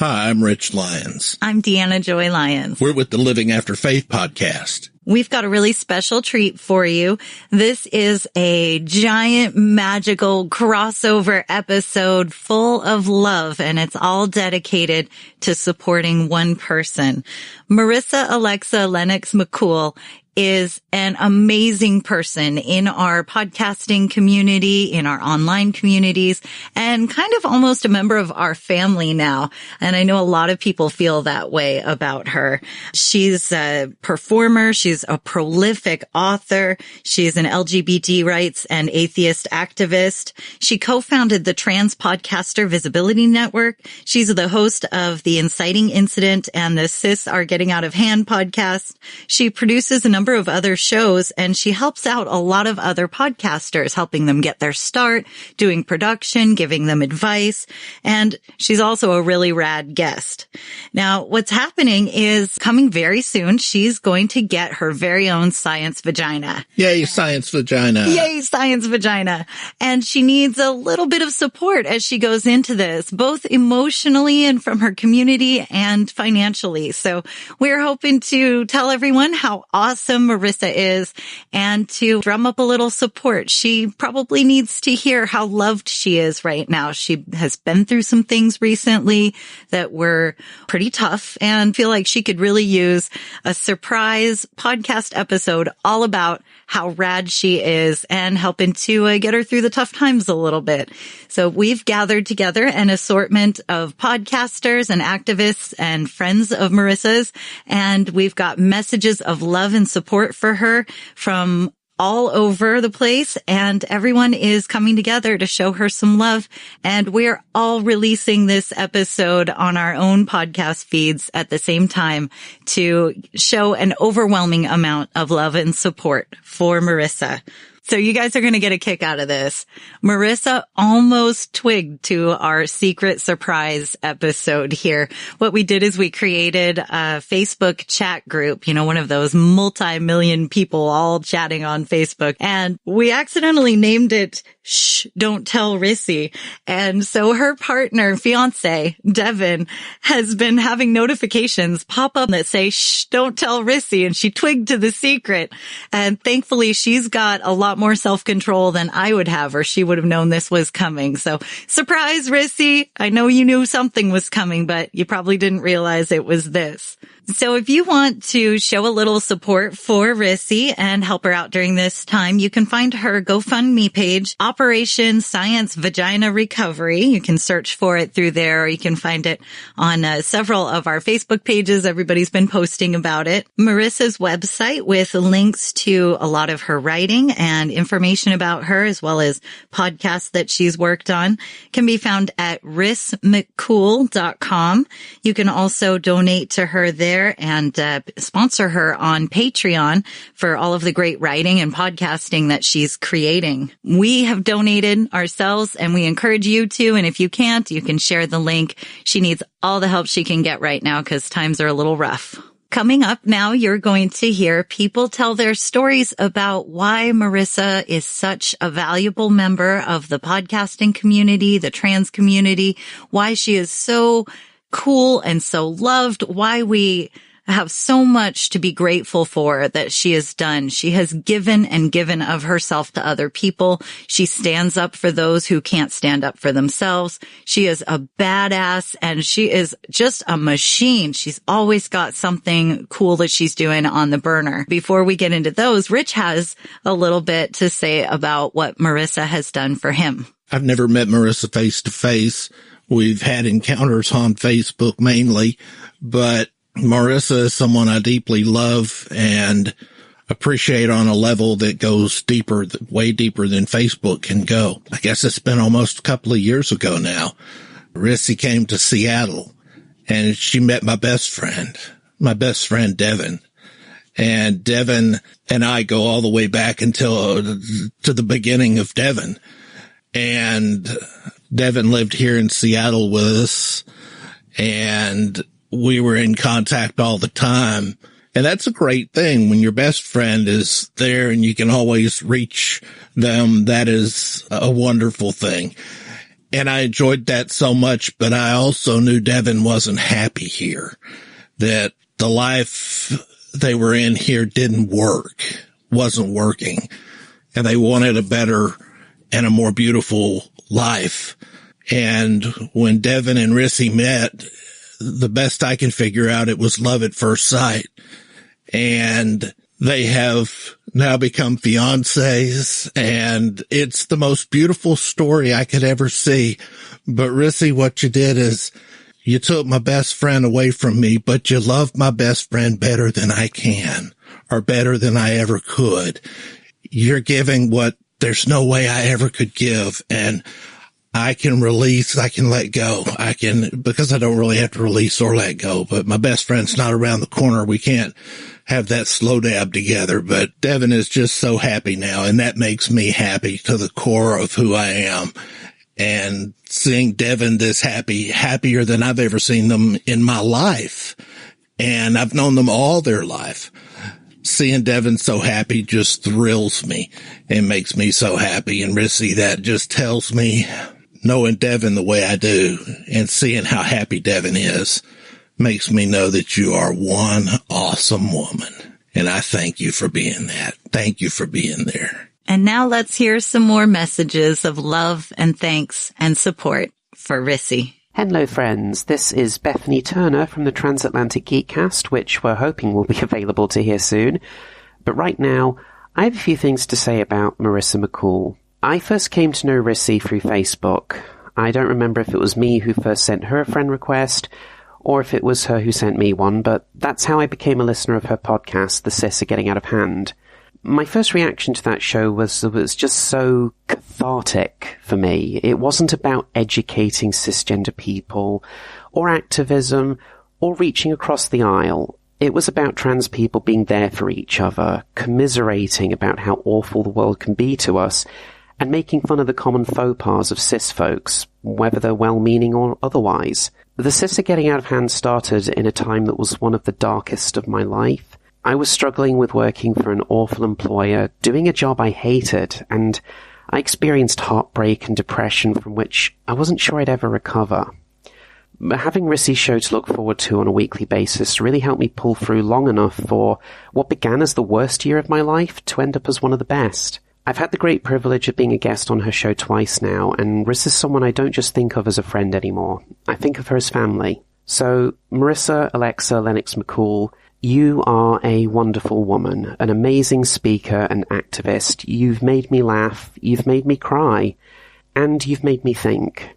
Hi, I'm Rich Lyons. I'm Deanna Joy Lyons. We're with the Living After Faith podcast. We've got a really special treat for you. This is a giant magical crossover episode full of love, and it's all dedicated to supporting one person. Marissa Alexa Lennox McCool is an amazing person in our podcasting community, in our online communities, and kind of almost a member of our family now. And I know a lot of people feel that way about her. She's a performer. She's a prolific author. She's an LGBT rights and atheist activist. She co-founded the Trans Podcaster Visibility Network. She's the host of the Inciting Incident and the Cis Are Getting Out of Hand podcast. She produces a number of other shows, and she helps out a lot of other podcasters, helping them get their start, doing production, giving them advice, and she's also a really rad guest. Now, what's happening is coming very soon, she's going to get her very own science vagina. Yay, science vagina. Yay, science vagina. And she needs a little bit of support as she goes into this, both emotionally and from her community and financially. So we're hoping to tell everyone how awesome Marissa is and to drum up a little support. She probably needs to hear how loved she is right now. She has been through some things recently that were pretty tough and feel like she could really use a surprise podcast episode all about how rad she is and helping to get her through the tough times a little bit. So we've gathered together an assortment of podcasters and activists and friends of Marissa's, and we've got messages of love and support for her from all over the place, and everyone is coming together to show her some love. And we're all releasing this episode on our own podcast feeds at the same time to show an overwhelming amount of love and support for Marissa. So you guys are going to get a kick out of this. Marissa almost twigged to our secret surprise episode here. What we did is we created a Facebook chat group, you know, one of those multi-million people all chatting on Facebook. And we accidentally named it Shh, Don't Tell Rissy. And so her partner, fiance, Devin, has been having notifications pop up that say, Shh, Don't Tell Rissy. And she twigged to the secret. And thankfully, she's got a lot more self-control than I would have, or she would have known this was coming. So surprise, Rissy. I know you knew something was coming, but you probably didn't realize it was this. So if you want to show a little support for Rissy and help her out during this time, you can find her GoFundMe page, Operation Science Vagina Recovery. You can search for it through there, or you can find it on several of our Facebook pages. Everybody's been posting about it. Marissa's website with links to a lot of her writing and information about her, as well as podcasts that she's worked on, can be found at rissmccool.com. You can also donate to her there and sponsor her on Patreon for all of the great writing and podcasting that she's creating. We have donated ourselves, and we encourage you to. And if you can't, you can share the link. She needs all the help she can get right now because times are a little rough. Coming up now, you're going to hear people tell their stories about why Marissa is such a valuable member of the podcasting community, the trans community, why she is so cool and so loved, why we have so much to be grateful for that she has done. She has given and given of herself to other people. She stands up for those who can't stand up for themselves. She is a badass, and she is just a machine. She's always got something cool that she's doing on the burner. Before we get into those, Rich has a little bit to say about what Marissa has done for him. I've never met Marissa face to face. We've had encounters on Facebook mainly, but Marissa is someone I deeply love and appreciate on a level that goes deeper, way deeper than Facebook can go. I guess it's been almost a couple of years ago now. Rissy came to Seattle and she met my best friend Devin. And Devin and I go all the way back until to the beginning of Devin. And Devin lived here in Seattle with us, and we were in contact all the time. And that's a great thing when your best friend is there and you can always reach them. That is a wonderful thing. And I enjoyed that so much, but I also knew Devin wasn't happy here, that the life they were in here wasn't working, and they wanted a better and a more beautiful life. And when Devin and Rissy met, the best I can figure out, it was love at first sight. And they have now become fiancés, and it's the most beautiful story I could ever see. But Rissy, what you did is you took my best friend away from me, but you loved my best friend better than I can, or better than I ever could. You're giving what there's no way I ever could give. And I can release, I can let go. Because I don't really have to release or let go, but my best friend's not around the corner. We can't have that slow dab together, but Devin is just so happy now. And that makes me happy to the core of who I am. And seeing Devin this happy, happier than I've ever seen them in my life. And I've known them all their life. Seeing Devin so happy just thrills me and makes me so happy. And Rissy, that just tells me, knowing Devin the way I do and seeing how happy Devin is makes me know that you are one awesome woman. And I thank you for being that. Thank you for being there. And now let's hear some more messages of love and thanks and support for Rissy. Hello friends, this is Bethany Turner from the Transatlantic Geekcast, which we're hoping will be available to hear soon. But right now, I have a few things to say about Marissa McCool. I first came to know Rissy through Facebook. I don't remember if it was me who first sent her a friend request, or if it was her who sent me one, but that's how I became a listener of her podcast, The Cis Are Getting Out of Hand. My first reaction to that show was it was just so cathartic for me. It wasn't about educating cisgender people, or activism, or reaching across the aisle. It was about trans people being there for each other, commiserating about how awful the world can be to us, and making fun of the common faux pas of cis folks, whether they're well-meaning or otherwise. The Cis Are Getting Out of Hand started in a time that was one of the darkest of my life. I was struggling with working for an awful employer, doing a job I hated, and I experienced heartbreak and depression from which I wasn't sure I'd ever recover. But having Rissy's show to look forward to on a weekly basis really helped me pull through long enough for what began as the worst year of my life to end up as one of the best. I've had the great privilege of being a guest on her show twice now, and Riss is someone I don't just think of as a friend anymore. I think of her as family. So, Marissa, Alexa, Lennox McCool, you are a wonderful woman, an amazing speaker and activist. You've made me laugh, you've made me cry, and you've made me think.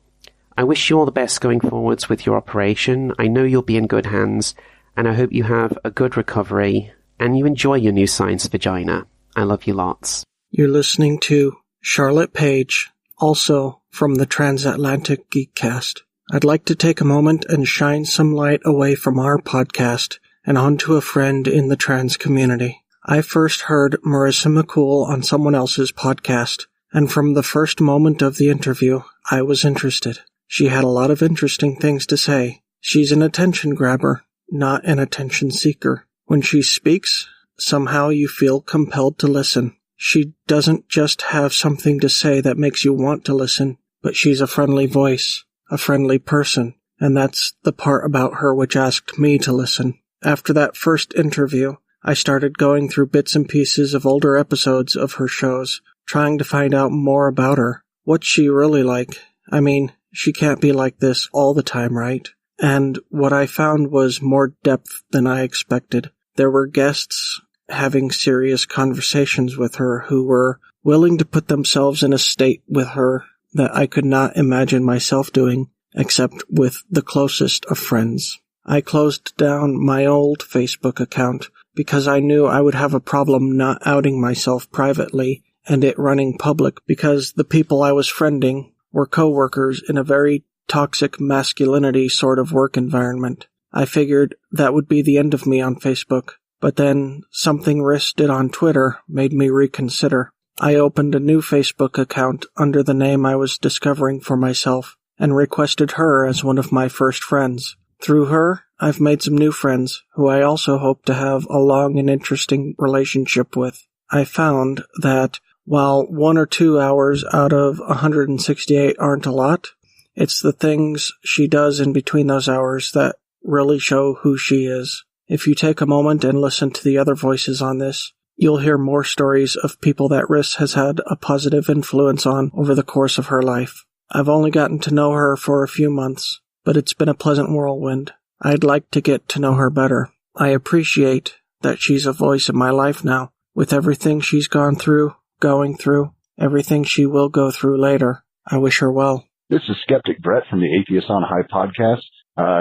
I wish you all the best going forwards with your operation. I know you'll be in good hands, and I hope you have a good recovery, and you enjoy your new science vagina. I love you lots. You're listening to Charlotte Page, also from the Transatlantic Geekcast. I'd like to take a moment and shine some light away from our podcast and onto a friend in the trans community. I first heard Marissa McCool on someone else's podcast, and from the first moment of the interview, I was interested. She had a lot of interesting things to say. She's an attention grabber, not an attention seeker. When she speaks, somehow you feel compelled to listen. She doesn't just have something to say that makes you want to listen, but she's a friendly voice, a friendly person, and that's the part about her which asked me to listen. After that first interview, I started going through bits and pieces of older episodes of her shows, trying to find out more about her. What's she really like? I mean, she can't be like this all the time, right? And what I found was more depth than I expected. There were guests having serious conversations with her who were willing to put themselves in a state with her that I could not imagine myself doing, except with the closest of friends. I closed down my old Facebook account because I knew I would have a problem not outing myself privately and it running public because the people I was friending were coworkers in a very toxic masculinity sort of work environment. I figured that would be the end of me on Facebook, but then something Riss did on Twitter made me reconsider. I opened a new Facebook account under the name I was discovering for myself and requested her as one of my first friends. Through her, I've made some new friends, who I also hope to have a long and interesting relationship with. I found that while 1 or 2 hours out of 168 aren't a lot, It's the things she does in between those hours that really show who she is. If you take a moment and listen to the other voices on this, you'll hear more stories of people that Riss has had a positive influence on over the course of her life. I've only gotten to know her for a few months, but it's been a pleasant whirlwind. I'd like to get to know her better. I appreciate that she's a voice in my life now, with everything she's gone through, going through, everything she will go through later. I wish her well. This is Skeptic Brett from the Atheist on High podcast.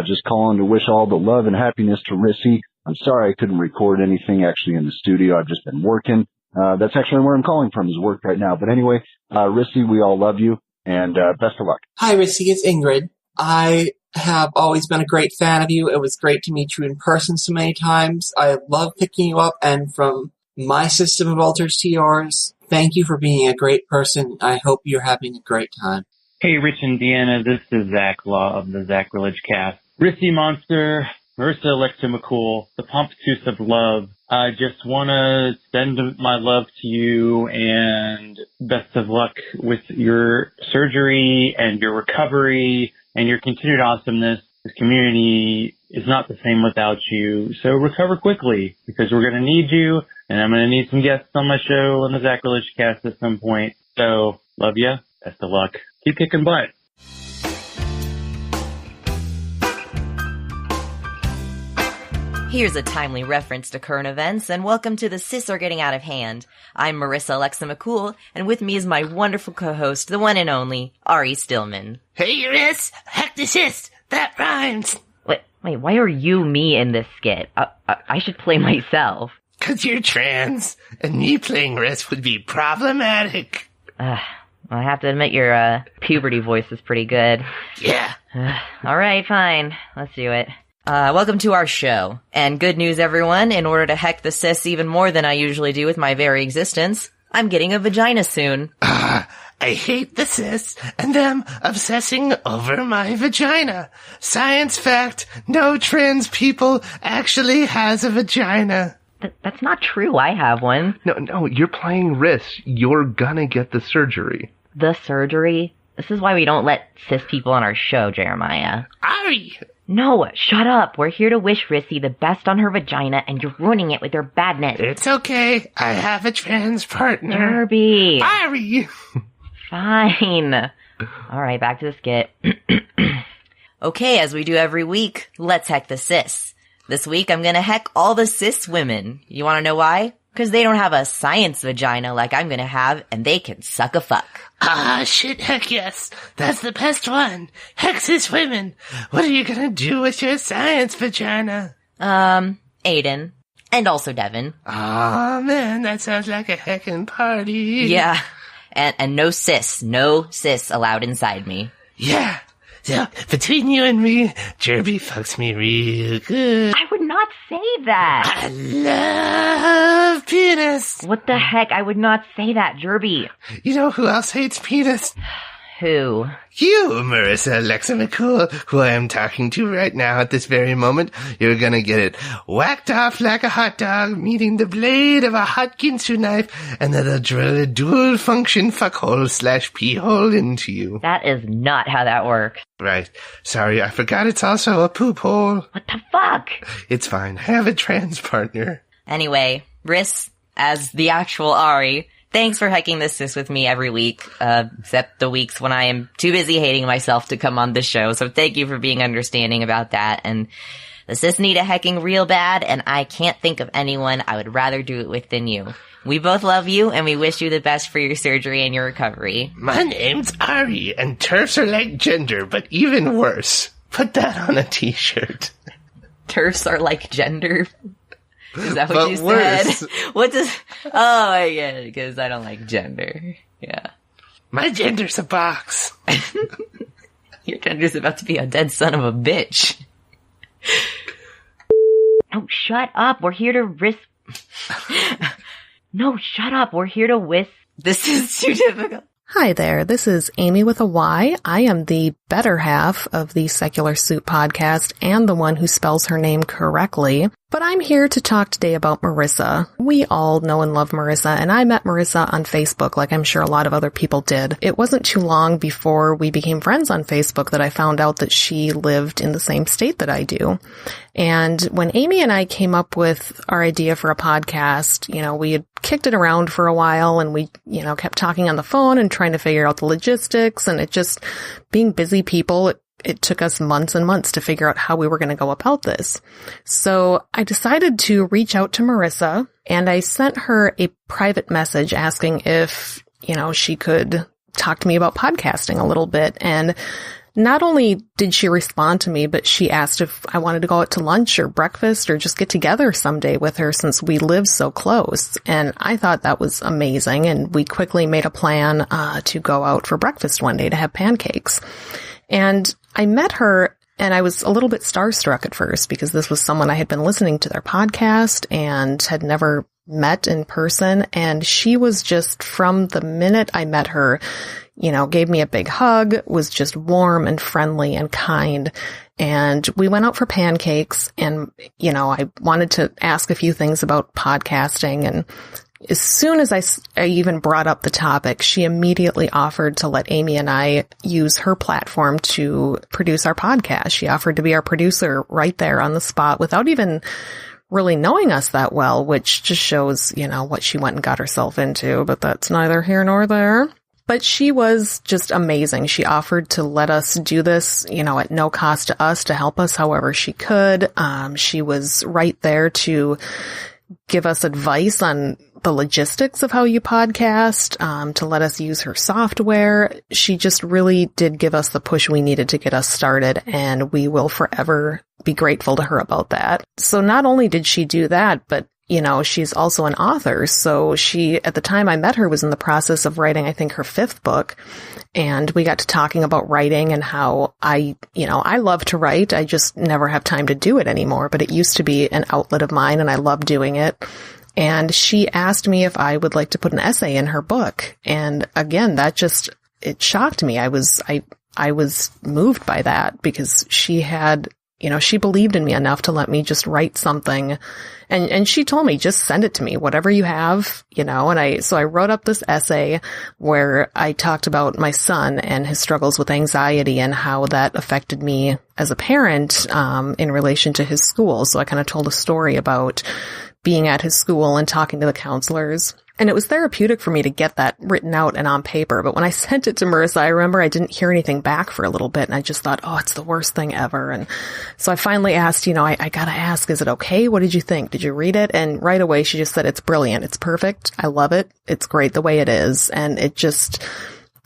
Just calling to wish all the love and happiness to Rissy. I'm sorry I couldn't record anything actually in the studio. I've just been working. That's actually where I'm calling from, is work right now. But anyway, Rissy, we all love you, and best of luck. Hi, Rissy. It's Ingrid. I have always been a great fan of you. It was great to meet you in person so many times. I love picking you up, and from my system of altars to yours, thank you for being a great person. I hope you're having a great time. Hey, Rich and Deanna, this is Zach Law of the Zach Religion Cast. Rissy Monster, Marissa, Alexa McCool, the Pompatus of Love. I just want to send my love to you and best of luck with your surgery and your recovery and your continued awesomeness. This community is not the same without you, so recover quickly because we're going to need you, and I'm going to need some guests on my show on the Zach Religion Cast at some point. So, love ya. Best of luck. Keep kicking butt. Here's a timely reference to current events, and welcome to The Sis Are Getting Out of Hand. I'm Marissa Alexa McCool, and with me is my wonderful co-host, the one and only, Ari Stillman. Hey, Riss! Heck the sis! That rhymes! Wait, why are you me in this skit? I should play myself. 'Cause you're trans, and me playing Riss would be problematic. I have to admit your puberty voice is pretty good. Yeah. Alright, fine. Let's do it. Welcome to our show. And good news, everyone. In order to heck the sis even more than I usually do with my very existence, I'm getting a vagina soon. I hate the sis and them obsessing over my vagina. Science fact, no trans people actually has a vagina. That's not true. I have one. No, you're playing Riss. You're gonna get the surgery. The surgery? This is why we don't let cis people on our show, Jeremiah. Ari! No, shut up. We're here to wish Rissy the best on her vagina, and you're ruining it with your badness. It's okay. I have a trans partner. Derby. Ari! Fine. Alright, back to the skit. Okay, as we do every week, let's heck the cis. This week, I'm gonna heck all the cis women. You wanna know why? Because they don't have a science vagina like I'm gonna have, and they can suck a fuck. Ah, shit, heck yes. That's the best one. Heck cis women. What are you gonna do with your science vagina? Aiden. And also Devin. Aw, man, that sounds like a heckin' party. Yeah. And no cis allowed inside me. Yeah. So, between you and me, Jerby fucks me real good. I would not say that. I love penis. What the heck? I would not say that, Jerby. You know who else hates penis? Who? You, Marissa Alexa McCool, who I am talking to right now at this very moment. You're gonna get it whacked off like a hot dog, meeting the blade of a hot Ginsu knife, and then they'll drill a dual-function fuckhole/pee hole into you. That is not how that works. Right. Sorry, I forgot it's also a poop hole. What the fuck? It's fine. I have a trans partner. Anyway, Riss, as the actual Ari, thanks for hecking this sis with me every week, except the weeks when I am too busy hating myself to come on the show, so thank you for being understanding about that, and the sis need a hecking real bad, and I can't think of anyone I would rather do it with than you. We both love you, and we wish you the best for your surgery and your recovery. My name's Ari, and TERFs are like gender, but even worse. Put that on a t-shirt. TERFs are like gender? Is that what but you worse. said? What does... Oh, I get it, because I don't like gender. Yeah. My gender's a box. Your gender's about to be a dead son of a bitch. Oh, shut up. We're here to risk... No, shut up. We're here to whisk... This is too difficult. Hi there, this is Amy with a Y. I am the better half of the Secular Soup podcast and the one who spells her name correctly. But I'm here to talk today about Marissa. We all know and love Marissa, and I met Marissa on Facebook like I'm sure a lot of other people did. It wasn't too long before we became friends on Facebook that I found out that she lived in the same state that I do. And when Amy and I came up with our idea for a podcast, we had kicked it around for a while, and we, kept talking on the phone and trying to figure out the logistics, and it just, being busy people, it took us months and months to figure out how we were going to go about this. So I decided to reach out to Marissa, and I sent her a private message asking if, she could talk to me about podcasting a little bit. And not only did she respond to me, but she asked if I wanted to go out to lunch or breakfast or just get together someday with her since we live so close. And I thought that was amazing. And we quickly made a plan to go out for breakfast one day to have pancakes. And I met her, and I was a little bit starstruck at first because this was someone I had been listening to their podcast and had never met in person. And she was just, from the minute I met her, gave me a big hug, was just warm and friendly and kind. And we went out for pancakes, and, I wanted to ask a few things about podcasting. And as soon as I even brought up the topic, she immediately offered to let Amy and I use her platform to produce our podcast. She offered to be our producer right there on the spot without even really knowing us that well, which just shows, what she went and got herself into, but that's neither here nor there. But she was just amazing. She offered to let us do this, at no cost to us, to help us however she could. She was right there to give us advice on the logistics of how you podcast, to let us use her software. She just really did give us the push we needed to get us started, and we will forever be grateful to her about that. So not only did she do that, but she's also an author. So she, at the time I met her, was in the process of writing, I think, her 5th book. And we got to talking about writing and how I love to write. I just never have time to do it anymore. But it used to be an outlet of mine, and I love doing it. And she asked me if I would like to put an essay in her book. And again, it shocked me. I was moved by that because she had, she believed in me enough to let me just write something. And she told me, just send it to me, whatever you have, so I wrote up this essay where I talked about my son and his struggles with anxiety and how that affected me as a parent, in relation to his school. So I kind of told a story about being at his school and talking to the counselors. And it was therapeutic for me to get that written out and on paper. But when I sent it to Marissa, I remember I didn't hear anything back for a little bit. And I just thought, oh, it's the worst thing ever. And so I finally asked, I gotta ask, is it okay? What did you think? Did you read it? And right away, she just said, it's brilliant. It's perfect. I love it. It's great the way it is. And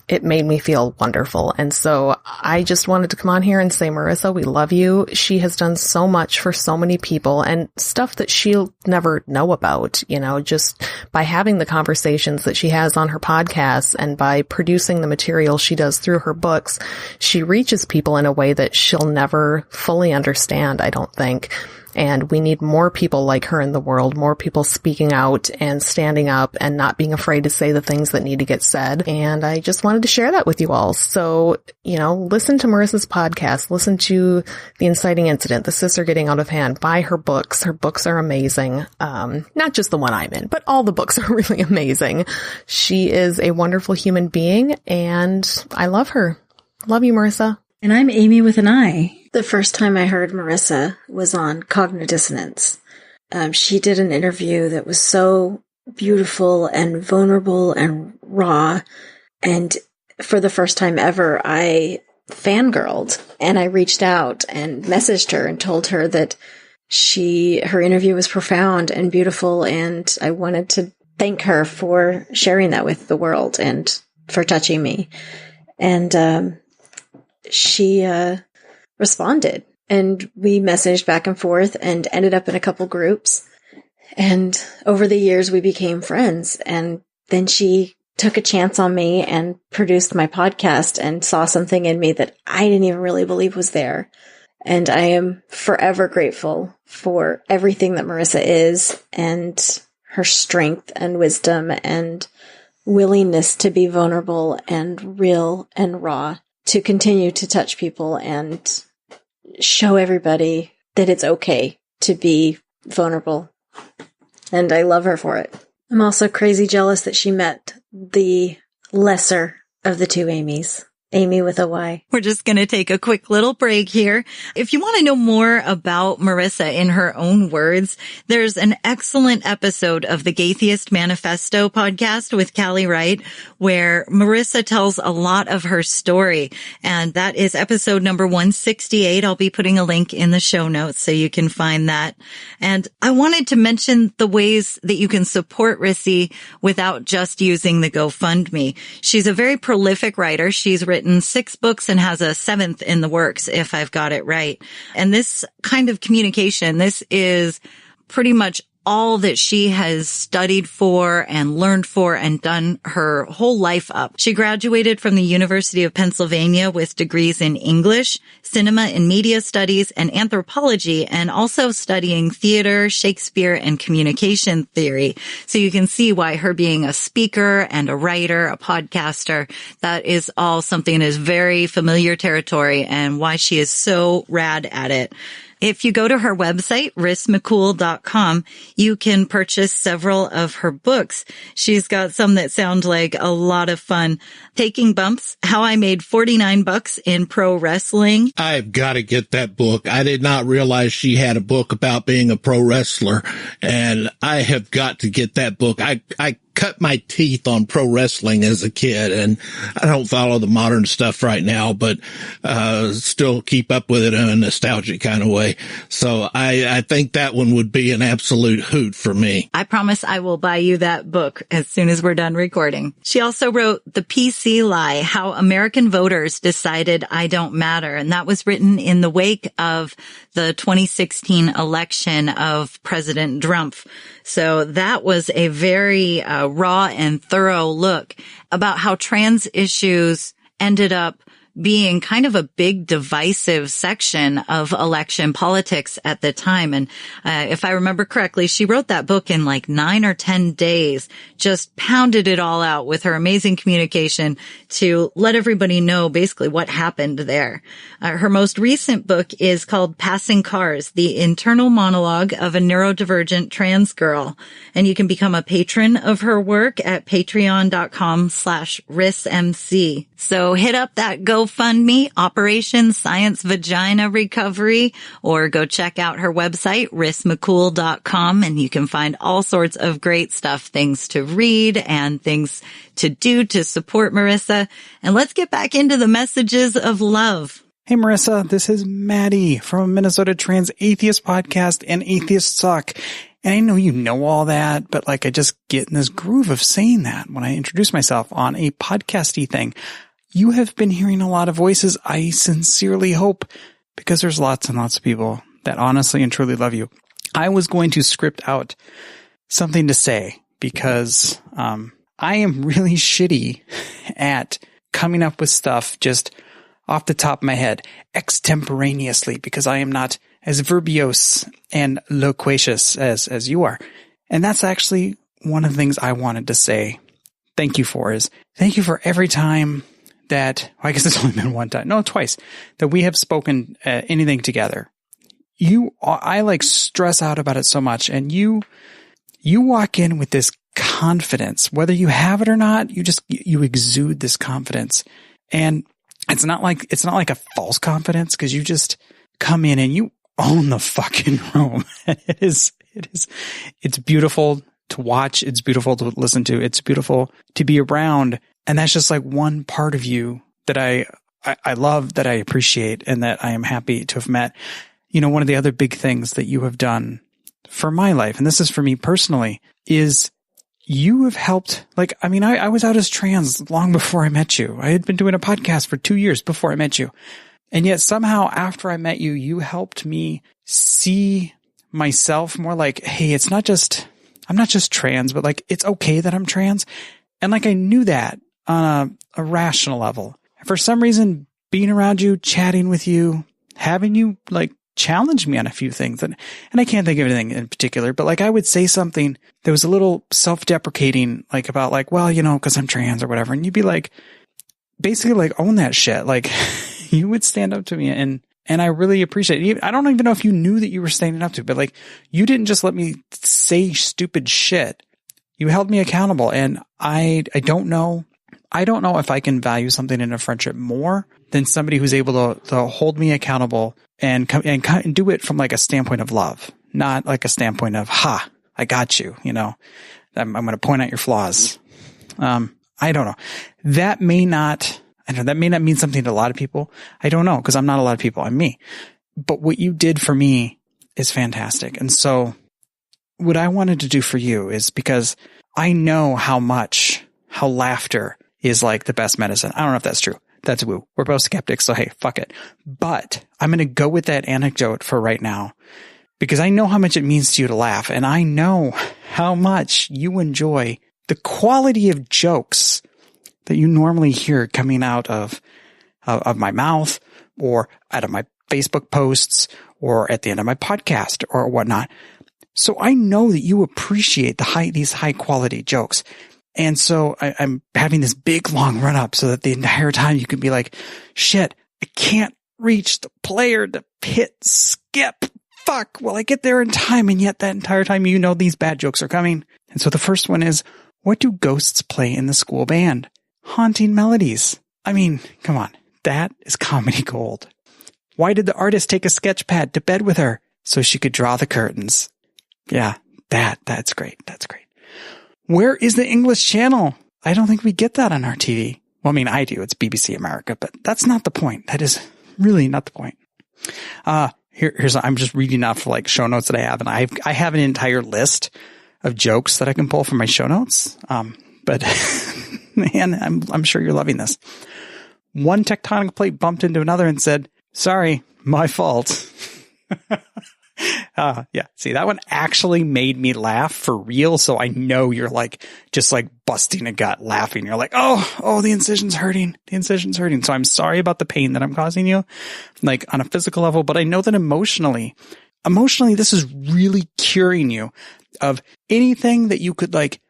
it made me feel wonderful. And so I just wanted to come on here and say, Marissa, we love you. She has done so much for so many people, and stuff that she'll never know about, just by having the conversations that she has on her podcasts and by producing the material she does through her books. She reaches people in a way that she'll never fully understand, I don't think. And we need more people like her in the world, more people speaking out and standing up and not being afraid to say the things that need to get said. And I just wanted to share that with you all. So, listen to Marissa's podcast, listen to The Inciting Incident, The Sis Are Getting Out of Hand, buy her books. Her books are amazing. Not just the one I'm in, but all the books are really amazing. She is a wonderful human being, and I love her. Love you, Marissa. And I'm Amy with an I. The first time I heard Marissa was on Cognitive Dissonance. She did an interview that was so beautiful and vulnerable and raw. And for the first time ever, I fangirled, and I reached out and messaged her and told her that her interview was profound and beautiful. And I wanted to thank her for sharing that with the world and for touching me. And, she responded, and we messaged back and forth and ended up in a couple groups. And over the years, we became friends. And then she took a chance on me and produced my podcast and saw something in me that I didn't even really believe was there. And I am forever grateful for everything that Marissa is, and her strength and wisdom and willingness to be vulnerable and real and raw, to continue to touch people and show everybody that it's okay to be vulnerable. And I love her for it. I'm also crazy jealous that she met the lesser of the two Amy's. Amy with a Y. We're just going to take a quick little break here. If you want to know more about Marissa in her own words, there's an excellent episode of the Gaytheist Manifesto podcast with Callie Wright, where Marissa tells a lot of her story. And that is episode number 168. I'll be putting a link in the show notes so you can find that. And I wanted to mention the ways that you can support Rissy without just using the GoFundMe. She's a very prolific writer. She's written 6 books and has a 7th in the works, if I've got it right. And this kind of communication, this is pretty much all that she has studied for and learned for and done her whole life up. She graduated from the University of Pennsylvania with degrees in English, cinema and media studies, and anthropology, and also studying theater, Shakespeare, and communication theory. So you can see why her being a speaker and a writer, a podcaster, that is all something that is very familiar territory and why she is so rad at it. If you go to her website, rissmccool.com, you can purchase several of her books. She's got some that sound like a lot of fun. Taking Bumps, How I Made $49 in Pro Wrestling. I've got to get that book. I did not realize she had a book about being a pro wrestler, and I have got to get that book. I cut my teeth on pro wrestling as a kid, and I don't follow the modern stuff right now, but still keep up with it in a nostalgic kind of way. So I think that one would be an absolute hoot for me. I promise I will buy you that book as soon as we're done recording. She also wrote The PC Lie, How American Voters Decided I Don't Matter. And that was written in the wake of the 2016 election of President Trump. So that was a very raw and thorough look about how trans issues ended up being kind of a big divisive section of election politics at the time. And if I remember correctly, she wrote that book in like 9 or 10 days, just pounded it all out with her amazing communication to let everybody know basically what happened there. Her most recent book is called Passing Cars, The Internal Monologue of a Neurodivergent Trans Girl. And you can become a patron of her work at patreon.com/RissMC. So hit up that GoFundMe, Operation Science Vagina Recovery, or go check out her website, rissmccool.com, and you can find all sorts of great stuff, things to read and things to do to support Marissa. And let's get back into the messages of love. Hey Marissa, this is Maddie from Minnesota Trans Atheist Podcast and Atheists Suck. And I know you know all that, but I just get in this groove of saying that when I introduce myself on a podcasty thing. You have been hearing a lot of voices, I sincerely hope, because there's lots and lots of people that honestly and truly love you. I was going to script out something to say because I am really shitty at coming up with stuff just off the top of my head, extemporaneously, because I am not as verbose and loquacious as you are. And that's actually one of the things I wanted to say thank you for every time that, I guess it's only been one time, no, twice, that we have spoken anything together. I stress out about it so much, and you walk in with this confidence, whether you have it or not, you exude this confidence. And it's not like a false confidence, because you just come in and you own the fucking room. It's beautiful to watch. It's beautiful to listen to. It's beautiful to be around. And that's just one part of you that I love, that I appreciate, and that I am happy to have met. One of the other big things that you have done for my life, and this is for me personally, is you have helped, I was out as trans long before I met you. I had been doing a podcast for 2 years before I met you. And yet somehow after I met you, you helped me see myself more hey, I'm not just trans, but it's okay that I'm trans. And I knew that on a rational level. For some reason, being around you, chatting with you, having you challenge me on a few things, and I can't think of anything in particular, but I would say something that was a little self-deprecating, about well, because I'm trans or whatever, and you'd be basically own that shit. You would stand up to me and And I really appreciate it. I don't even know if you knew that you were standing up to, but like, you didn't just let me say stupid shit. You held me accountable. And I don't know if I can value something in a friendship more than somebody who's able to hold me accountable and do it from like a standpoint of love, not like a standpoint of, I got you, I'm going to point out your flaws. I don't know. That may not mean something to a lot of people. I don't know, because I'm not a lot of people. I'm me. But what you did for me is fantastic. And so what I wanted to do for you is, because I know how laughter is like the best medicine. I don't know if that's true. That's woo. We're both skeptics. So hey, fuck it. But I'm going to go with that anecdote for right now, because I know how much it means to you to laugh. And I know how much you enjoy the quality of jokes that you normally hear coming out of my mouth, or out of my Facebook posts, or at the end of my podcast or whatnot. So I know that you appreciate these high quality jokes. And so I'm having this big long run up so that the entire time you can be like, shit, I can't reach the player to hit skip. Fuck. Well, I get there in time. And yet that entire time, these bad jokes are coming. And so the first one is, what do ghosts play in the school band? Haunting melodies. I mean, come on. That is comedy gold. Why did the artist take a sketch pad to bed with her? So she could draw the curtains. Yeah, that's great. That's great. Where is the English channel? I don't think we get that on our TV. Well, I mean, I do. It's BBC America, but that's not the point. That is really not the point. I'm just reading off like show notes that I have, and I have an entire list of jokes that I can pull from my show notes. But man, I'm sure you're loving this. One tectonic plate bumped into another and said, "Sorry, my fault." Yeah. See, that one actually made me laugh for real. So I know you're like, just like busting a gut laughing. You're like, oh, the incision's hurting. The incision's hurting. So I'm sorry about the pain that I'm causing you, like on a physical level, but I know that emotionally, this is really curing you of anything that you could like,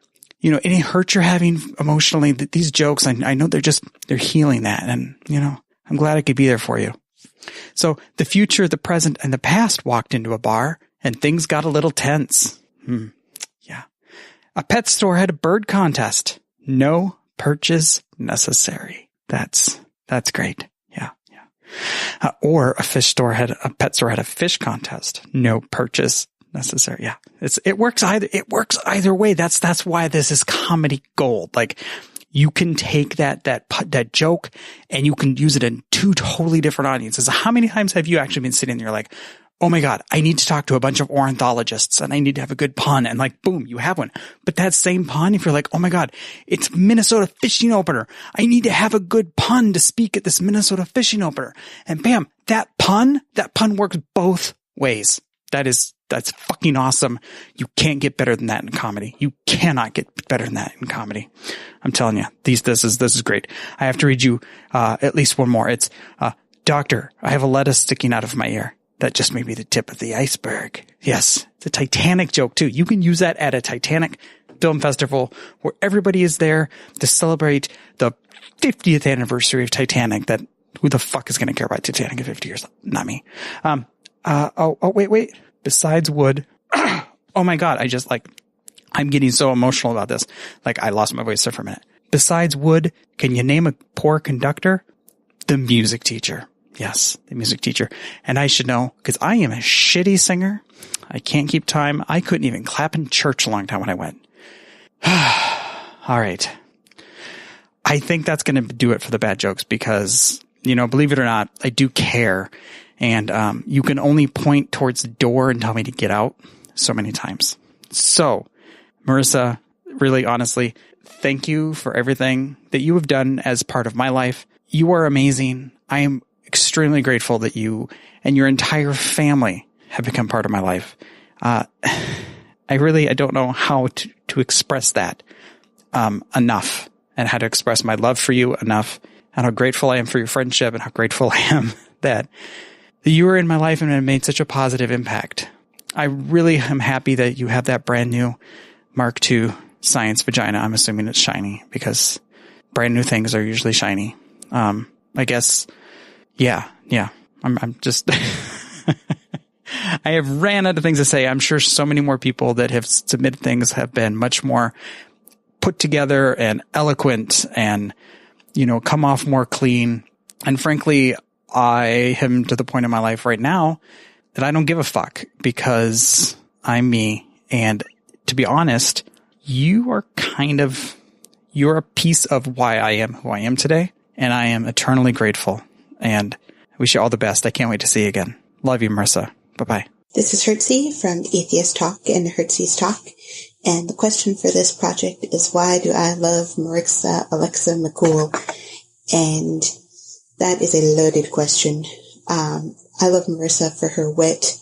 any hurt you're having emotionally. These jokes, I know they're healing that. And, I'm glad I could be there for you. So the future, the present, and the past walked into a bar, and things got a little tense. Yeah. A pet store had a bird contest. No purchase necessary. That's great. Yeah. Or a pet store had a fish contest. No purchase necessary. Yeah. It works either way. That's why this is comedy gold. Like, you can take that joke and you can use it in two totally different audiences. How many times have you actually been sitting there like, oh my God, I need to talk to a bunch of ornithologists and I need to have a good pun, and like, boom, you have one. But that same pun, if you're like, oh my God, it's Minnesota fishing opener. I need to have a good pun to speak at this Minnesota fishing opener. And bam, that pun works both ways. That's fucking awesome. You can't get better than that in comedy. You cannot get better than that in comedy. I'm telling you, this is great. I have to read you, at least one more. It's, doctor, I have a lettuce sticking out of my ear. That just may be the tip of the iceberg. Yes. It's a Titanic joke too. You can use that at a Titanic film festival where everybody is there to celebrate the 50th anniversary of Titanic. That who the fuck is going to care about Titanic in 50 years? Not me. Wait. Besides wood. Oh my God. I'm getting so emotional about this. Like, I lost my voice there for a minute. Besides wood, can you name a poor conductor? The music teacher. Yes, the music teacher. And I should know, because I am a shitty singer. I can't keep time. I couldn't even clap in church a long time when I went. All right. I think that's going to do it for the bad jokes because, believe it or not, I do care. And you can only point towards the door and tell me to get out so many times. So, Marissa, really honestly, thank you for everything that you have done as part of my life. You are amazing. I am extremely grateful that you and your entire family have become part of my life. I don't know how to express that enough, and how to express my love for you enough, and how grateful I am for your friendship, and how grateful I am that you were in my life and have made such a positive impact. I really am happy that you have that brand new Mark II science vagina. I'm assuming it's shiny because brand new things are usually shiny. I guess. Yeah. I'm just, I have ran out of things to say. I'm sure so many more people that have submitted things have been much more put together and eloquent and, come off more clean. And frankly, I am to the point in my life right now that I don't give a fuck because I'm me. And to be honest, you're a piece of why I am who I am today. And I am eternally grateful. And I wish you all the best. I can't wait to see you again. Love you, Marissa. Bye-bye. This is Hertzie from Atheist Talk and Hertzie's Talk. And the question for this project is, why do I love Marissa Alexa McCool? And that is a loaded question. I love Marissa for her wit,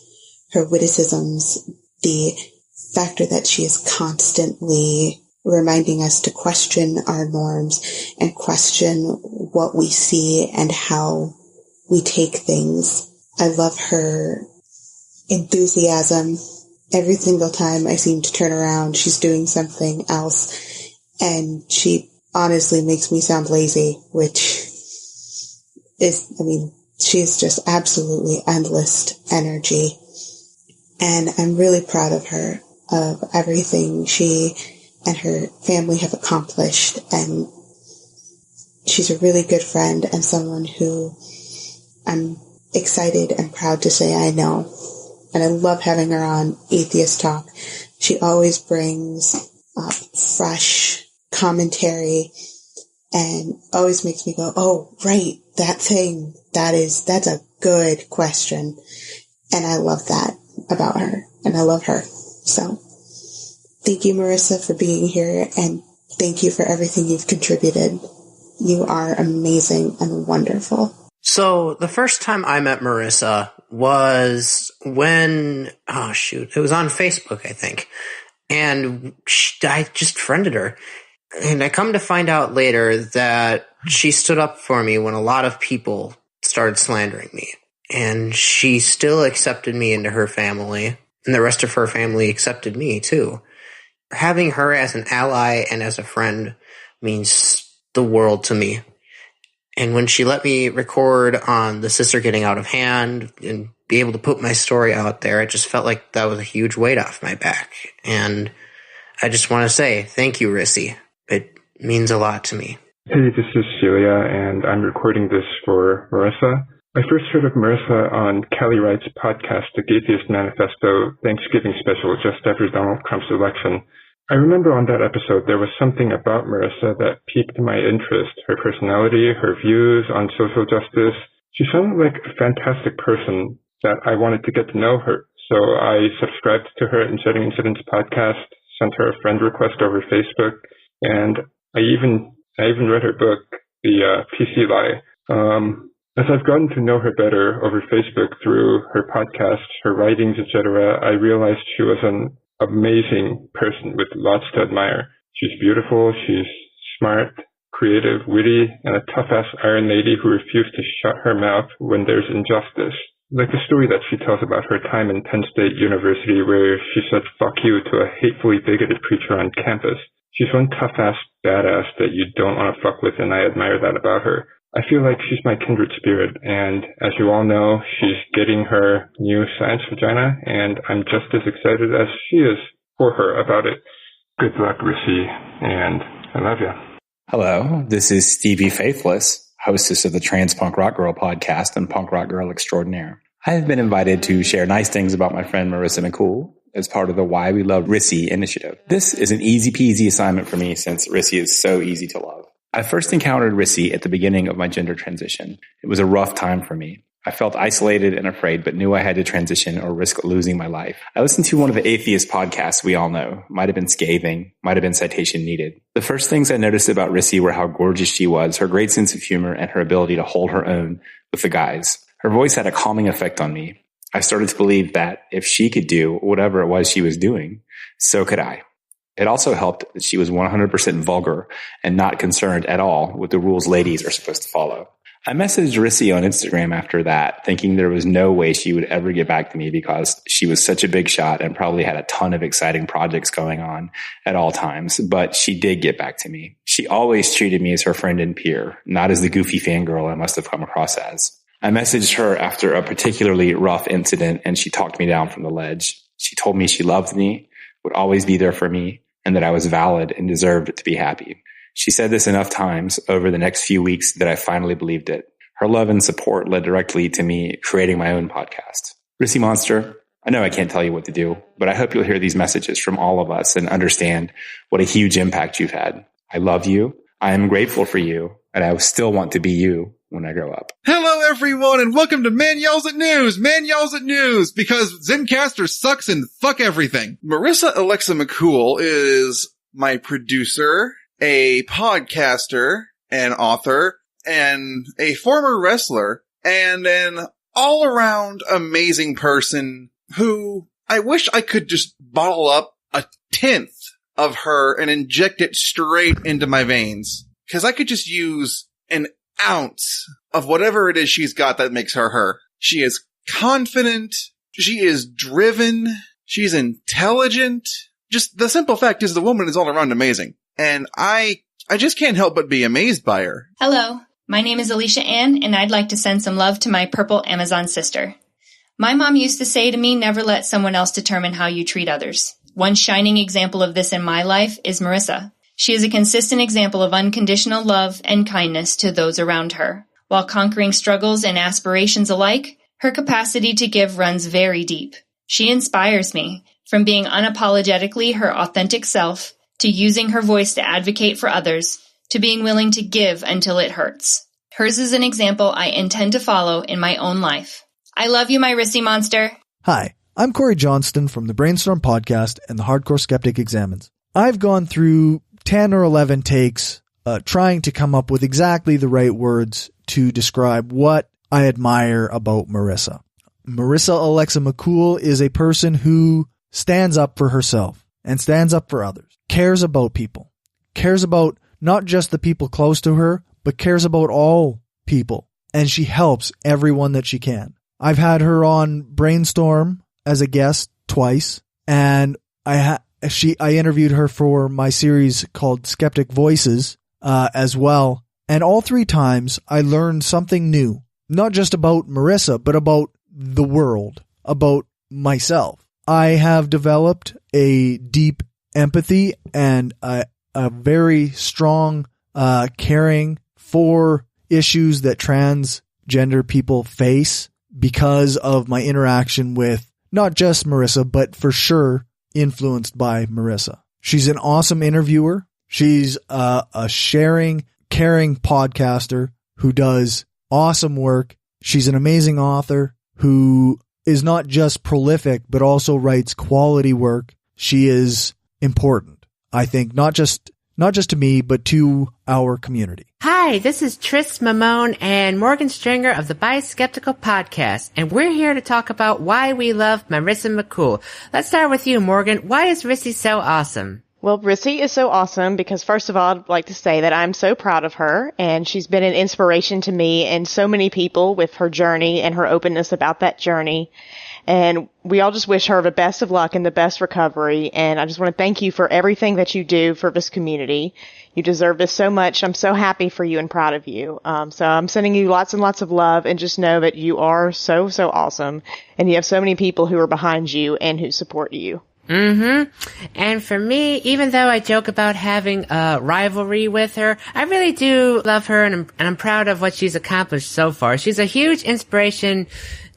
her witticisms, the factor that she is constantly reminding us to question our norms and question what we see and how we take things. I love her enthusiasm. Every single time I seem to turn around, she's doing something else, and she honestly makes me sound lazy, which is, she's just absolutely endless energy. And I'm really proud of her, of everything she and her family have accomplished. And she's a really good friend and someone who I'm excited and proud to say I know. And I love having her on Atheist Talk. She always brings up fresh commentary and always makes me go, oh, right, that thing, that's a good question. And I love that about her, and I love her. So thank you, Marissa, for being here, and thank you for everything you've contributed. You are amazing and wonderful. So the first time I met Marissa was when, it was on Facebook, I think. And I just friended her. And I come to find out later that she stood up for me when a lot of people started slandering me. And she still accepted me into her family. And the rest of her family accepted me, too. Having her as an ally and as a friend means the world to me. And when she let me record on the sister getting out of hand and be able to put my story out there, I just felt like that was a huge weight off my back. And I just want to say thank you, Rissy. It means a lot to me. Hey, this is Celia, and I'm recording this for Marissa. I first heard of Marissa on Callie Wright's podcast, The Atheist Manifesto Thanksgiving Special, just after Donald Trump's election. I remember on that episode there was something about Marissa that piqued my interest. Her personality, her views on social justice. She sounded like a fantastic person that I wanted to get to know her. So I subscribed to her Inciting Incidents podcast, sent her a friend request over Facebook, and I even read her book, The PC Lie. As I've gotten to know her better over Facebook through her podcast, her writings, etc., I realized she was an amazing person with lots to admire. She's beautiful, she's smart, creative, witty, and a tough-ass iron lady who refused to shut her mouth when there's injustice. Like the story that she tells about her time in Penn State University where she said fuck you to a hatefully bigoted preacher on campus. She's one tough-ass badass that you don't want to fuck with, and I admire that about her. I feel like she's my kindred spirit, and as you all know, she's getting her new science vagina, and I'm just as excited as she is for her about it. Good luck, Rissy, and I love you. Hello, this is Stevie Faithless, hostess of the Trans Punk Rock Girl podcast and Punk Rock Girl Extraordinaire. I have been invited to share nice things about my friend Marissa McCool as part of the Why We Love Rissy initiative. This is an easy peasy assignment for me since Rissy is so easy to love. I first encountered Rissy at the beginning of my gender transition. It was a rough time for me. I felt isolated and afraid, but knew I had to transition or risk losing my life. I listened to one of the atheist podcasts we all know. Might have been scathing, might have been citation needed. The first things I noticed about Rissy were how gorgeous she was, her great sense of humor, and her ability to hold her own with the guys. Her voice had a calming effect on me. I started to believe that if she could do whatever it was she was doing, so could I. It also helped that she was 100% vulgar and not concerned at all with the rules ladies are supposed to follow. I messaged Rissy on Instagram after that, thinking there was no way she would ever get back to me because she was such a big shot and probably had a ton of exciting projects going on at all times. But she did get back to me. She always treated me as her friend and peer, not as the goofy fangirl I must have come across as. I messaged her after a particularly rough incident, and she talked me down from the ledge. She told me she loved me, would always be there for me, and that I was valid and deserved to be happy. She said this enough times over the next few weeks that I finally believed it. Her love and support led directly to me creating my own podcast. Rissy Monster, I know I can't tell you what to do, but I hope you'll hear these messages from all of us and understand what a huge impact you've had. I love you. I am grateful for you, and I still want to be you when I grow up. Hello, everyone, and welcome to Man Yells at News. Man Yells at News, because Zencastr sucks and fuck everything. Marissa Alexa McCool is my producer, a podcaster, an author, and a former wrestler, and an all-around amazing person who I wish I could just bottle up a 10th of her and inject it straight into my veins. Because I could just use an ounce of whatever it is she's got that makes her her. She is confident. She is driven. She's intelligent. Just the simple fact is the woman is all around amazing. And I just can't help but be amazed by her. Hello, my name is Alicia Ann, and I'd like to send some love to my purple Amazon sister. My mom used to say to me, never let someone else determine how you treat others. One shining example of this in my life is Marissa. She is a consistent example of unconditional love and kindness to those around her. While conquering struggles and aspirations alike, her capacity to give runs very deep. She inspires me, from being unapologetically her authentic self, to using her voice to advocate for others, to being willing to give until it hurts. Hers is an example I intend to follow in my own life. I love you, my Rissy Monster. Hi, I'm Corey Johnston from the Brainstorm Podcast and the Hardcore Skeptic Examines. I've gone through 10 or 11 takes trying to come up with exactly the right words to describe what I admire about Marissa. Marissa Alexa McCool is a person who stands up for herself and stands up for others, cares about people, cares about not just the people close to her, but cares about all people, and she helps everyone that she can. I've had her on Brainstorm as a guest twice, and I interviewed her for my series called Skeptic Voices as well. And all 3 times I learned something new, not just about Marissa, but about the world, about myself. I have developed a deep empathy and a very strong caring for issues that transgender people face because of my interaction with not just Marissa, but for sure influenced by Marissa. She's an awesome interviewer. She's a sharing, caring podcaster who does awesome work. She's an amazing author who is not just prolific, but also writes quality work. She is important, I think, not just to me, but to our community. Hi, this is Tris Mamone and Morgan Stringer of the Bi-Skeptical Podcast, and we're here to talk about why we love Marissa McCool. Let's start with you, Morgan. Why is Rissy so awesome? Well, Rissy is so awesome because, first of all, I'd like to say that I'm so proud of her, and she's been an inspiration to me and so many people with her journey and her openness about that journey. And we all just wish her the best of luck and the best recovery. And I just want to thank you for everything that you do for this community. You deserve this so much. I'm so happy for you and proud of you. So I'm sending you lots and lots of love, and just know that you are so, so awesome. And you have so many people who are behind you and who support you. And for me, even though I joke about having a rivalry with her, I really do love her, and I'm proud of what she's accomplished so far. She's a huge inspiration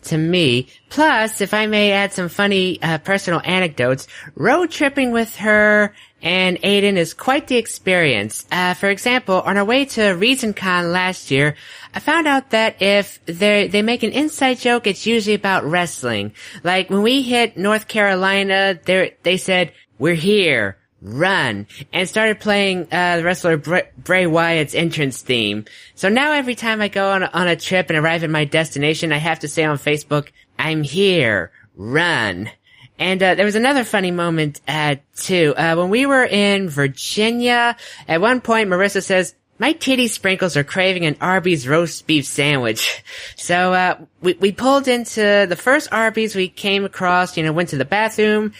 to me. Plus, if I may add some funny personal anecdotes, road tripping with her and Aiden is quite the experience. For example, on our way to ReasonCon last year, I found out that if they make an inside joke, it's usually about wrestling. Like when we hit North Carolina, they said, "We're here, run," and started playing the wrestler Bray Wyatt's entrance theme. So now every time I go on a trip and arrive at my destination, I have to say on Facebook, "I'm here, run." And there was another funny moment too. When we were in Virginia, at one point Marissa says, "My titty sprinkles are craving an Arby's roast beef sandwich." So we pulled into the first Arby's we came across, went to the bathroom,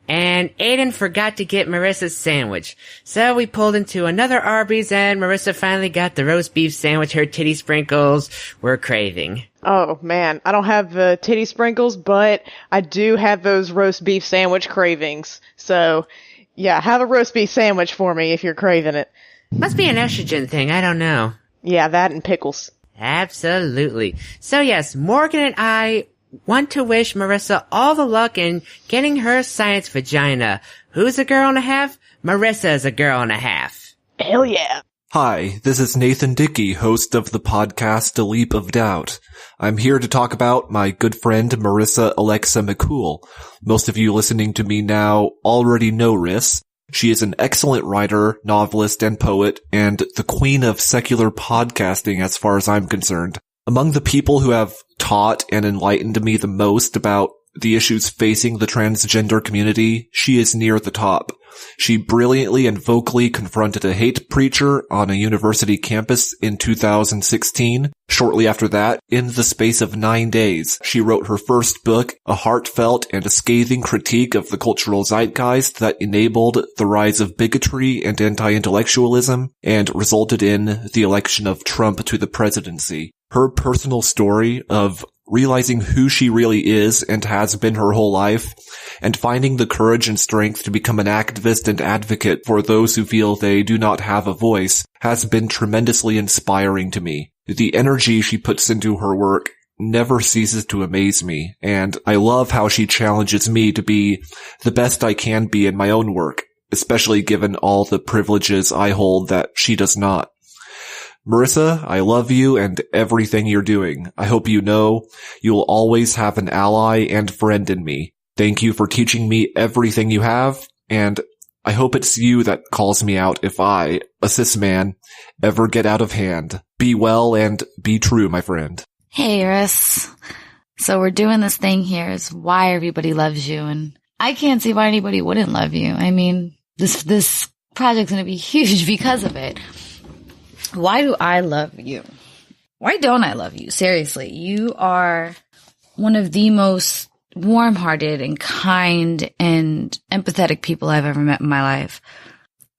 and Aiden forgot to get Marissa's sandwich. So we pulled into another Arby's, and Marissa finally got the roast beef sandwich her titty sprinkles were craving. Oh man, I don't have the titty sprinkles, but I do have those roast beef sandwich cravings. So, yeah, have a roast beef sandwich for me if you're craving it. Must be an estrogen thing, I don't know. Yeah, that and pickles. Absolutely. So yes, Morgan and I want to wish Marissa all the luck in getting her science vagina. Who's a girl and a half? Marissa is a girl and a half. Hell yeah. Hi, this is Nathan Dickey, host of the podcast A Leap of Doubt. I'm here to talk about my good friend Marissa Alexa McCool. Most of you listening to me now already know Riss. She is an excellent writer, novelist, and poet, and the queen of secular podcasting as far as I'm concerned. Among the people who have taught and enlightened me the most about the issues facing the transgender community, she is near the top. She brilliantly and vocally confronted a hate preacher on a university campus in 2016. Shortly after that, in the space of 9 days, she wrote her first book, a heartfelt and a scathing critique of the cultural zeitgeist that enabled the rise of bigotry and anti-intellectualism and resulted in the election of Trump to the presidency. Her personal story of realizing who she really is and has been her whole life, and finding the courage and strength to become an activist and advocate for those who feel they do not have a voice, has been tremendously inspiring to me. The energy she puts into her work never ceases to amaze me, and I love how she challenges me to be the best I can be in my own work, especially given all the privileges I hold that she does not. Marissa, I love you and everything you're doing. I hope you know you'll always have an ally and friend in me. Thank you for teaching me everything you have, and I hope it's you that calls me out if I, a cis man, ever get out of hand. Be well and be true, my friend. Hey, Iris. So we're doing this thing here is why everybody loves you, and I can't see why anybody wouldn't love you. I mean, this project's going to be huge because of it. Why do I love you? Why don't I love you? Seriously, you are one of the most warm-hearted and kind and empathetic people I've ever met in my life.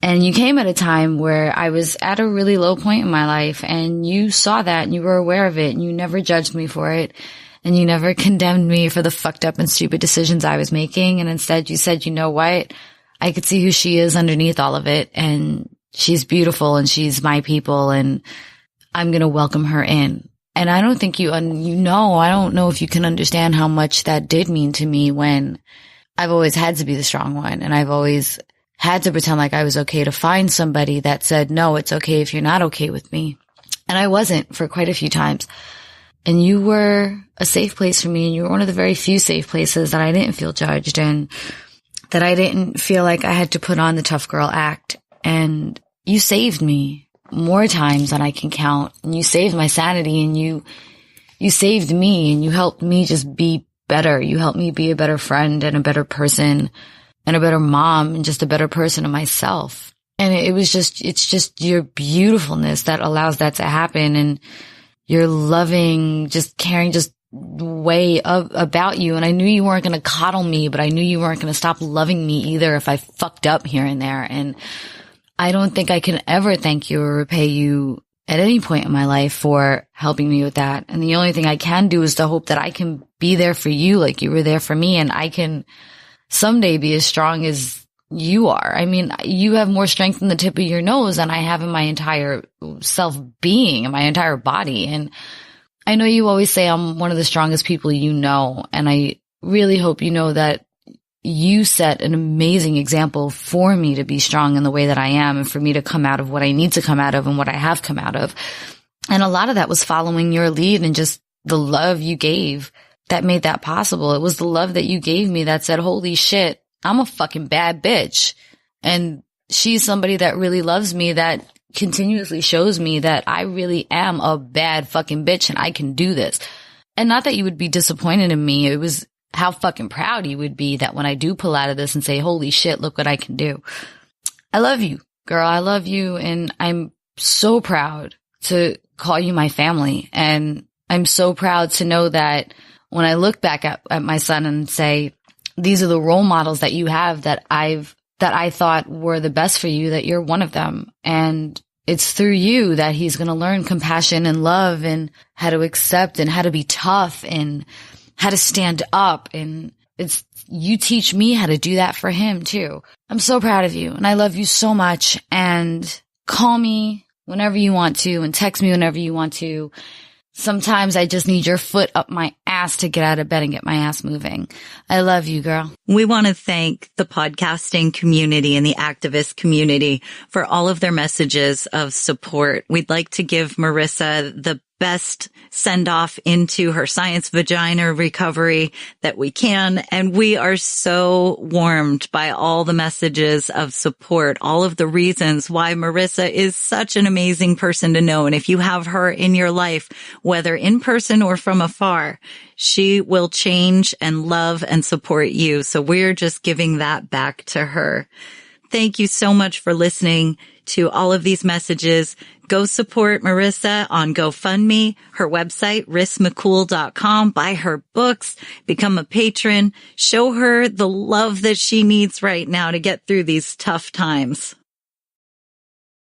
And you came at a time where I was at a really low point in my life, and you saw that and you were aware of it, and you never judged me for it, and you never condemned me for the fucked up and stupid decisions I was making. And instead you said, you know what? I could see who she is underneath all of it, and she's beautiful and she's my people, and I'm going to welcome her in. And I don't think I don't know if you can understand how much that did mean to me when I've always had to be the strong one. And I've always had to pretend like I was okay to find somebody that said, no, it's okay if you're not okay with me. And I wasn't for quite a few times. And you were a safe place for me. And you were one of the very few safe places that I didn't feel judged and that I didn't feel like I had to put on the tough girl act. And you saved me more times than I can count. And you saved my sanity, and you saved me, and you helped me just be better. You helped me be a better friend and a better person and a better mom and just a better person of myself. And it's just your beautifulness that allows that to happen, and your loving, just caring, just way about you. And I knew you weren't going to coddle me, but I knew you weren't going to stop loving me either if I fucked up here and there. And I don't think I can ever thank you or repay you at any point in my life for helping me with that. And the only thing I can do is to hope that I can be there for you like you were there for me, and I can someday be as strong as you are. I mean, you have more strength in the tip of your nose than I have in my entire self-being, in my entire body. And I know you always say I'm one of the strongest people you know, and I really hope you know that you set an amazing example for me to be strong in the way that I am, and for me to come out of what I need to come out of and what I have come out of. And a lot of that was following your lead and just the love you gave that made that possible. It was the love that you gave me that said, holy shit, I'm a fucking bad bitch. And she's somebody that really loves me, that continuously shows me that I really am a bad fucking bitch and I can do this. And not that you would be disappointed in me. It was how fucking proud you would be that when I do pull out of this and say, holy shit, look what I can do. I love you, girl. I love you. And I'm so proud to call you my family. And I'm so proud to know that when I look back at my son and say, these are the role models that you have that I thought were the best for you, that you're one of them. And it's through you that he's going to learn compassion and love and how to accept and how to be tough and how to stand up. And you teach me how to do that for him too. I'm so proud of you and I love you so much, and call me whenever you want to and text me whenever you want to. Sometimes I just need your foot up my ass to get out of bed and get my ass moving. I love you, girl. We want to thank the podcasting community and the activist community for all of their messages of support. We'd like to give Marissa the best send off into her science vagina recovery that we can. And we are so warmed by all the messages of support, all of the reasons why Marissa is such an amazing person to know. And if you have her in your life, whether in person or from afar, she will change and love and support you. So we're just giving that back to her. Thank you so much for listening to all of these messages. Go support Marissa on GoFundMe, her website, rissmccool.com. Buy her books, become a patron, show her the love that she needs right now to get through these tough times.